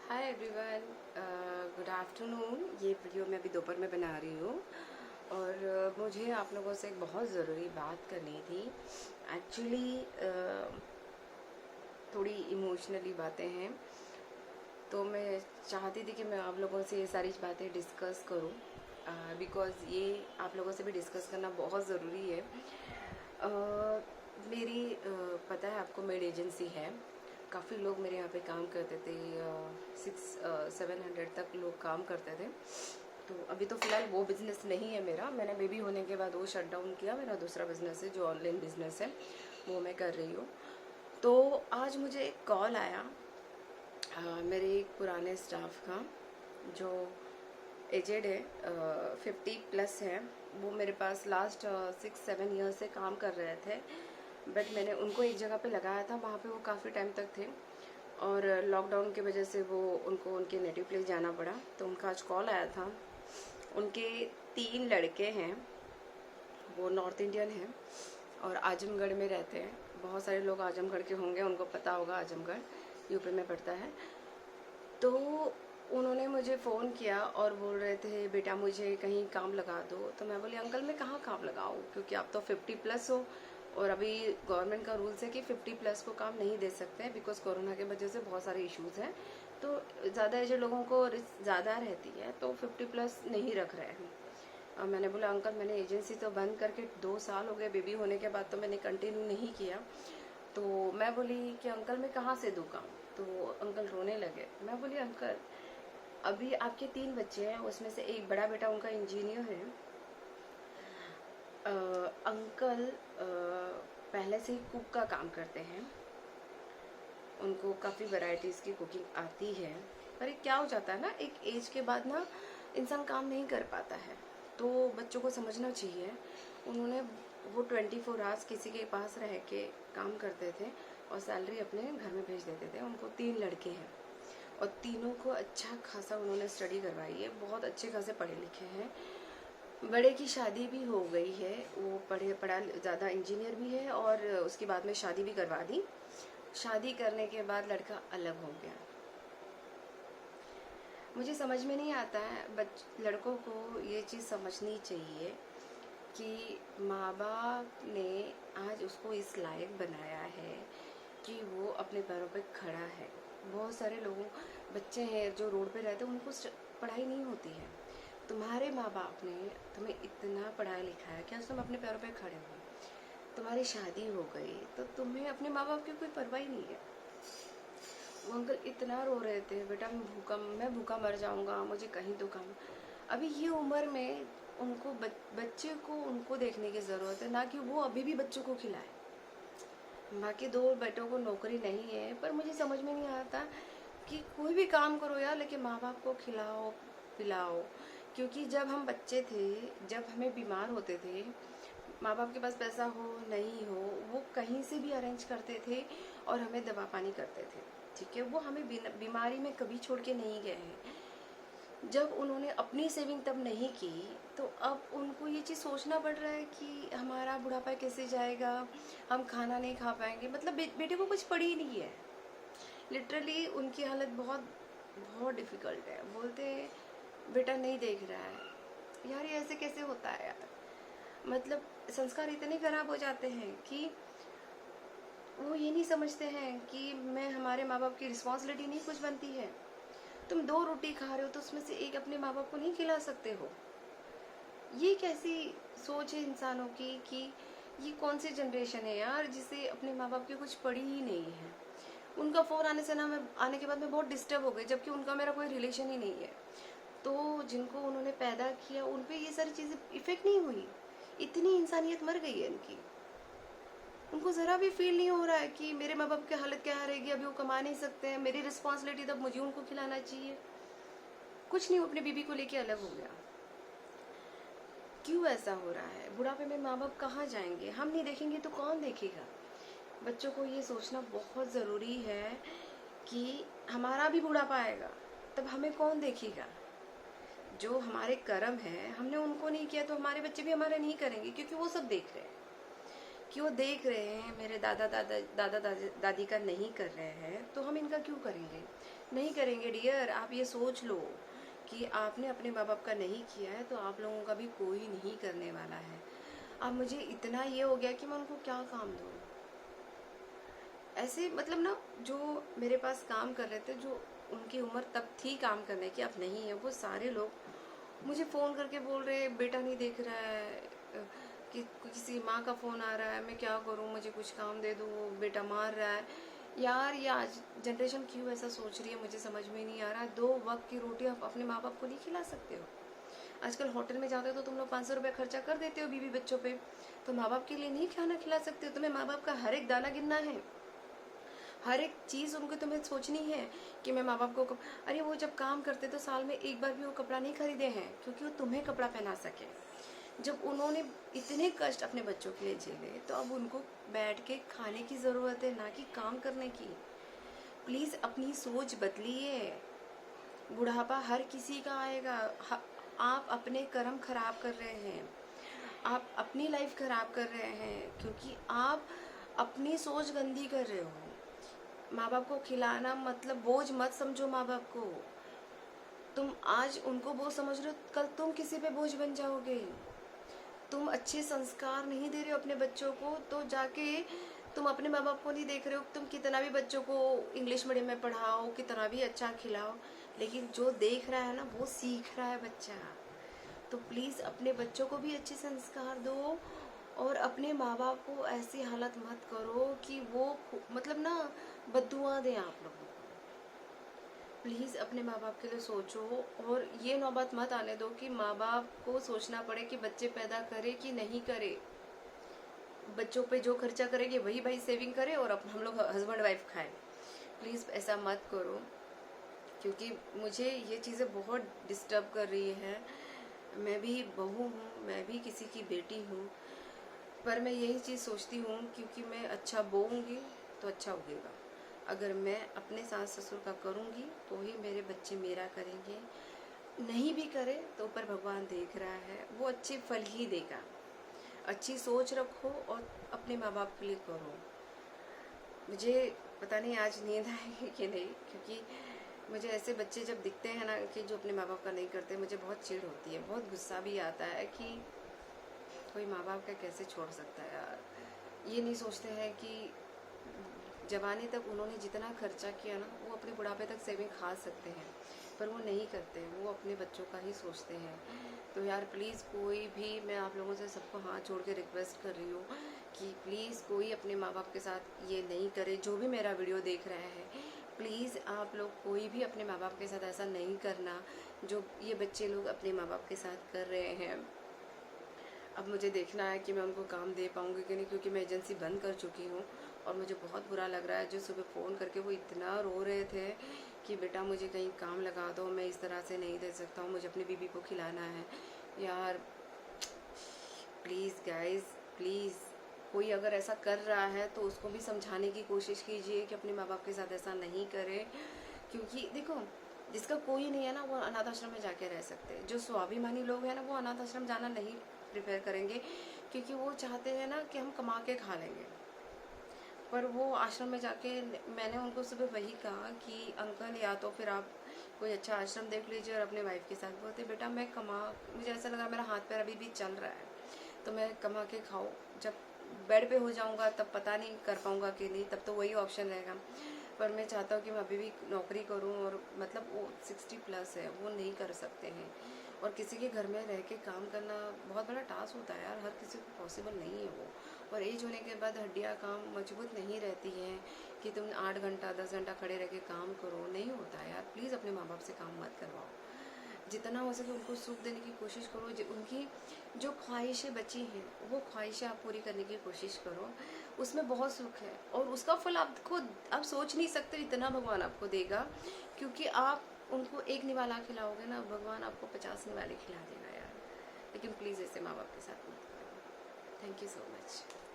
Hi everyone, good afternoon. ये video मैं अभी दोपहर में बना रही हूँ और मुझे आप लोगों से एक बहुत ज़रूरी बात करनी थी। एक्चुअली थोड़ी इमोशनली बातें हैं, तो मैं चाहती थी कि मैं आप लोगों से ये सारी बातें डिस्कस करूँ बिकॉज़ ये आप लोगों से भी डिस्कस करना बहुत ज़रूरी है। मेरी पता है आपको, मेड एजेंसी है। काफ़ी लोग मेरे यहाँ पे काम करते थे, 600-700 तक लोग काम करते थे। तो अभी तो फ़िलहाल वो बिज़नेस नहीं है मेरा। मैंने बेबी होने के बाद वो शट डाउन किया। मेरा दूसरा बिज़नेस है जो ऑनलाइन बिज़नेस है, वो मैं कर रही हूँ। तो आज मुझे एक कॉल आया मेरे एक पुराने स्टाफ का जो एजेड है, 50+ है। वो मेरे पास लास्ट 6-7 ईयर से काम कर रहे थे, बट मैंने उनको एक जगह पे लगाया था। वहाँ पे वो काफ़ी टाइम तक थे और लॉकडाउन की वजह से वो उनको उनके नेटिव प्लेस जाना पड़ा। तो उनका आज कॉल आया था। उनके 3 लड़के हैं, वो नॉर्थ इंडियन हैं और आजमगढ़ में रहते हैं। बहुत सारे लोग आजमगढ़ के होंगे, उनको पता होगा, आजमगढ़ यूपी में पड़ता है। तो उन्होंने मुझे फ़ोन किया और बोल रहे थे बेटा मुझे कहीं काम लगा दो। तो मैं बोली अंकल मैं कहाँ काम लगाऊँ, क्योंकि आप तो 50+ हो और अभी गवर्नमेंट का रूल्स है कि 50+ को काम नहीं दे सकते हैं बिकॉज कोरोना की वजह से बहुत सारे इश्यूज़ हैं। तो ज़्यादा एजेड लोगों को रिस्क ज़्यादा रहती है, तो 50+ नहीं रख रहे हैं। मैंने बोला अंकल मैंने एजेंसी तो बंद करके 2 साल हो गए, बेबी होने के बाद तो मैंने कंटिन्यू नहीं किया। तो मैं बोली कि अंकल मैं कहाँ से दूँ काम। तो अंकल रोने लगे। मैं बोली अंकल अभी आपके 3 बच्चे हैं, उसमें से एक बड़ा बेटा उनका इंजीनियर है। अंकल पहले से ही कुक का काम करते हैं, उनको काफ़ी वैरायटीज़ की कुकिंग आती है। पर क्या हो जाता है ना, एक एज के बाद ना इंसान काम नहीं कर पाता है, तो बच्चों को समझना चाहिए। उन्होंने वो 24 आवर्स किसी के पास रह के काम करते थे और सैलरी अपने घर में भेज देते थे। उनको 3 लड़के हैं और तीनों को अच्छा खासा उन्होंने स्टडी करवाई है, बहुत अच्छे खासे पढ़े लिखे हैं। बड़े की शादी भी हो गई है, वो पढ़ा ज़्यादा इंजीनियर भी है और उसके बाद में शादी भी करवा दी। शादी करने के बाद लड़का अलग हो गया। मुझे समझ में नहीं आता है, लड़कों को ये चीज़ समझनी चाहिए कि माँ बाप ने आज उसको इस लायक बनाया है कि वो अपने पैरों पे खड़ा है। बहुत सारे लोगों बच्चे हैं जो रोड पे रहते हैं, उनको पढ़ाई नहीं होती है। तुम्हारे माँ बाप ने तुम्हें इतना पढ़ाया लिखाया कि आज तुम अपने पैरों पे खड़े हो। तुम्हारी शादी हो गई तो तुम्हें अपने माँ बाप की कोई परवाह ही नहीं है। वो अंकल इतना रो रहे थे, बेटा मैं भूखा मर जाऊंगा, मुझे कहीं तो काम। अभी ये उम्र में उनको बच्चे को उनको देखने की ज़रूरत है, ना कि वो अभी भी बच्चों को खिलाए। बाकी 2 बेटों को नौकरी नहीं है, पर मुझे समझ में नहीं आता कि कोई भी काम करो यार, लेकिन माँ बाप को खिलाओ पिलाओ। क्योंकि जब हम बच्चे थे, जब हमें बीमार होते थे, माँ बाप के पास पैसा हो नहीं हो, वो कहीं से भी अरेंज करते थे और हमें दवा पानी करते थे। ठीक है, वो हमें बीमारी में कभी छोड़ के नहीं गए हैं। जब उन्होंने अपनी सेविंग तब नहीं की, तो अब उनको ये चीज़ सोचना पड़ रहा है कि हमारा बुढ़ापा कैसे जाएगा, हम खाना नहीं खा पाएंगे। मतलब बेटे को कुछ पड़ी ही नहीं है। लिटरली उनकी हालत बहुत बहुत डिफ़िकल्ट है। बोलते हैं बेटा नहीं देख रहा है। यार ये ऐसे कैसे होता है यार। मतलब संस्कार इतने खराब हो जाते हैं कि वो ये नहीं समझते हैं कि मैं हमारे माँ बाप की रिस्पॉन्सिबिलिटी नहीं कुछ बनती है। तुम 2 रोटी खा रहे हो तो उसमें से एक अपने माँ बाप को नहीं खिला सकते हो। ये कैसी सोच है इंसानों की कि ये कौन सी जनरेशन है यार जिसे अपने माँ बाप की कुछ पड़ी ही नहीं है। उनका फ़ोन आने से ना, मैं आने के बाद मैं बहुत डिस्टर्ब हो गई, जबकि उनका मेरा कोई रिलेशन ही नहीं है। तो जिनको उन्होंने पैदा किया उन पे ये सारी चीज़ें इफ़ेक्ट नहीं हुई। इतनी इंसानियत मर गई है इनकी। उनको ज़रा भी फील नहीं हो रहा है कि मेरे माँ बाप की हालत क्या रहेगी, अभी वो कमा नहीं सकते हैं, मेरी रिस्पॉन्सिबिलिटी तब मुझे उनको खिलाना चाहिए। कुछ नहीं, वो अपनी बीबी को लेके अलग हो गया। क्यों ऐसा हो रहा है? बुढ़ापे में माँ बाप कहाँ जाएंगे? हम नहीं देखेंगे तो कौन देखेगा? बच्चों को ये सोचना बहुत ज़रूरी है कि हमारा भी बुढ़ापा आएगा, तब हमें कौन देखेगा? जो हमारे कर्म हैं, हमने उनको नहीं किया तो हमारे बच्चे भी हमारे नहीं करेंगे, क्योंकि वो सब देख रहे हैं। कि वो देख रहे हैं मेरे दादा दादी का नहीं कर रहे हैं, तो हम इनका क्यों करेंगे? नहीं करेंगे डियर। आप ये सोच लो कि आपने अपने माँ बाप का नहीं किया है तो आप लोगों का भी कोई नहीं करने वाला है। अब मुझे इतना ये हो गया कि मैं उनको क्या काम दूँ। ऐसे मतलब ना, जो मेरे पास काम कर रहे थे, जो उनकी उम्र तब थी काम करने की, अब नहीं है, वो सारे लोग मुझे फ़ोन करके बोल रहे हैं बेटा नहीं देख रहा है, कि किसी माँ का फ़ोन आ रहा है, मैं क्या करूँ, मुझे कुछ काम दे दो, बेटा मार रहा है। यार ये आज जनरेशन क्यों ऐसा सोच रही है, मुझे समझ में नहीं आ रहा। 2 वक्त की रोटी आप अपने माँ बाप को नहीं खिला सकते हो। आजकल होटल में जाते हो तो तुम लोग 500 रुपये खर्चा कर देते हो बीवी बच्चों पे, तो माँ बाप के लिए नहीं खाना खिला सकते हो। तुम्हें माँ बाप का हर एक दाना गिनना है, हर एक चीज़ उनको तुम्हें सोचनी है कि मैं माँ बाप को अरे वो जब काम करते तो साल में एक बार भी वो कपड़ा नहीं खरीदे हैं क्योंकि वो तुम्हें कपड़ा पहना सके। जब उन्होंने इतने कष्ट अपने बच्चों के लिए झेले तो अब उनको बैठ के खाने की ज़रूरत है, ना कि काम करने की। प्लीज़ अपनी सोच बदलिए। बुढ़ापा हर किसी का आएगा। आप अपने कर्म खराब कर रहे हैं, आप अपनी लाइफ खराब कर रहे हैं क्योंकि आप अपनी सोच गंदी कर रहे हो। माँ बाप को खिलाना मतलब बोझ मत समझो माँ बाप को। तुम आज उनको बोझ समझ रहे हो, कल तुम किसी पे बोझ बन जाओगे। तुम अच्छे संस्कार नहीं दे रहे हो अपने बच्चों को तो जाके तुम अपने माँ बाप को नहीं देख रहे हो। तुम कितना भी बच्चों को इंग्लिश मीडियम में पढ़ाओ, कितना भी अच्छा खिलाओ, लेकिन जो देख रहा है ना वो सीख रहा है बच्चा। तो प्लीज़ अपने बच्चों को भी अच्छे संस्कार दो और अपने माँ बाप को ऐसी हालत मत करो कि वो मतलब ना बद्दुआ दें आप लोगों को। प्लीज़ अपने माँ बाप के लिए सोचो और ये नौबत मत आने दो कि माँ बाप को सोचना पड़े कि बच्चे पैदा करे कि नहीं करे। बच्चों पे जो खर्चा करेंगे वही भाई सेविंग करे और अब हम लोग हस्बैंड वाइफ खाएं। प्लीज़ ऐसा मत करो क्योंकि मुझे ये चीज़ें बहुत डिस्टर्ब कर रही है। मैं भी बहू हूँ, मैं भी किसी की बेटी हूँ, पर मैं यही चीज़ सोचती हूँ क्योंकि मैं अच्छा बोऊँगी तो अच्छा उगेगा। अगर मैं अपने सास ससुर का करूँगी तो ही मेरे बच्चे मेरा करेंगे, नहीं भी करे तो ऊपर भगवान देख रहा है, वो अच्छे फल ही देगा। अच्छी सोच रखो और अपने माँ बाप के लिए करो। मुझे पता नहीं आज नींद आएगी कि नहीं, क्योंकि मुझे ऐसे बच्चे जब दिखते हैं ना कि जो अपने माँ बाप का नहीं करते, मुझे बहुत चिढ़ होती है, बहुत गुस्सा भी आता है कि कोई माँ बाप का कैसे छोड़ सकता है यार। ये नहीं सोचते हैं कि जवानी तक उन्होंने जितना खर्चा किया ना वो अपने बुढ़ापे तक सेविंग खा सकते हैं, पर वो नहीं करते, वो अपने बच्चों का ही सोचते हैं। तो यार प्लीज़ कोई भी, मैं आप लोगों से सबको हाथ जोड़ के रिक्वेस्ट कर रही हूँ कि प्लीज़ कोई अपने माँ बाप के साथ ये नहीं करे। जो भी मेरा वीडियो देख रहा है प्लीज़ आप लोग कोई भी अपने माँ बाप के साथ ऐसा नहीं करना जो ये बच्चे लोग अपने माँ बाप के साथ कर रहे हैं। अब मुझे देखना है कि मैं उनको काम दे पाऊँगी कि नहीं, क्योंकि मैं एजेंसी बंद कर चुकी हूँ और मुझे बहुत बुरा लग रहा है। जो सुबह फ़ोन करके वो इतना रो रहे थे कि बेटा मुझे कहीं काम लगा दो, मैं इस तरह से नहीं दे सकता हूँ, मुझे अपनी बीबी को खिलाना है। यार प्लीज़ गाइस, प्लीज़ कोई अगर ऐसा कर रहा है तो उसको भी समझाने की कोशिश कीजिए कि अपने माँ बाप के साथ ऐसा नहीं करे। क्योंकि देखो, जिसका कोई नहीं है ना वो अनाथ आश्रम में जाके रह सकते हैं। जो स्वाभिमानी लोग हैं ना वो अनाथ आश्रम जाना नहीं प्रिफेयर करेंगे क्योंकि वो चाहते हैं ना कि हम कमा के खा लेंगे। पर वो आश्रम में जाके, मैंने उनको सुबह वही कहा कि अंकल या तो फिर आप कोई अच्छा आश्रम देख लीजिए और अपने वाइफ के साथ। बोलते बेटा मैं मुझे ऐसा लगा मेरा हाथ पैर अभी भी चल रहा है तो मैं कमा के खाऊँ, जब बेड पे हो जाऊँगा तब पता नहीं कर पाऊँगा कि नहीं, तब तो वही ऑप्शन रहेगा। पर मैं चाहता हूँ कि मैं अभी भी नौकरी करूँ और मतलब वो 60+ है, वो नहीं कर सकते हैं। और किसी के घर में रह के काम करना बहुत बड़ा टास्क होता है यार, हर किसी को पॉसिबल नहीं है वो। और एज होने के बाद हड्डियाँ काम मजबूत नहीं रहती हैं कि तुम 8 घंटा 10 घंटा खड़े रह के काम करो, नहीं होता है यार। प्लीज़ अपने माँ बाप से काम मत करवाओ, जितना हो सके उनको सुख देने की कोशिश करो। उनकी जो ख्वाहिशें बची हैं वो ख्वाहिशें आप पूरी करने की कोशिश करो, उसमें बहुत सुख है और उसका फल आप खुद आप सोच नहीं सकते इतना भगवान आपको देगा। क्योंकि आप उनको एक निवाला खिलाओगे ना, भगवान आपको 50 निवाले खिला देगा यार। लेकिन प्लीज़ ऐसे माँ बाप के साथ मत करो। Thank you so much.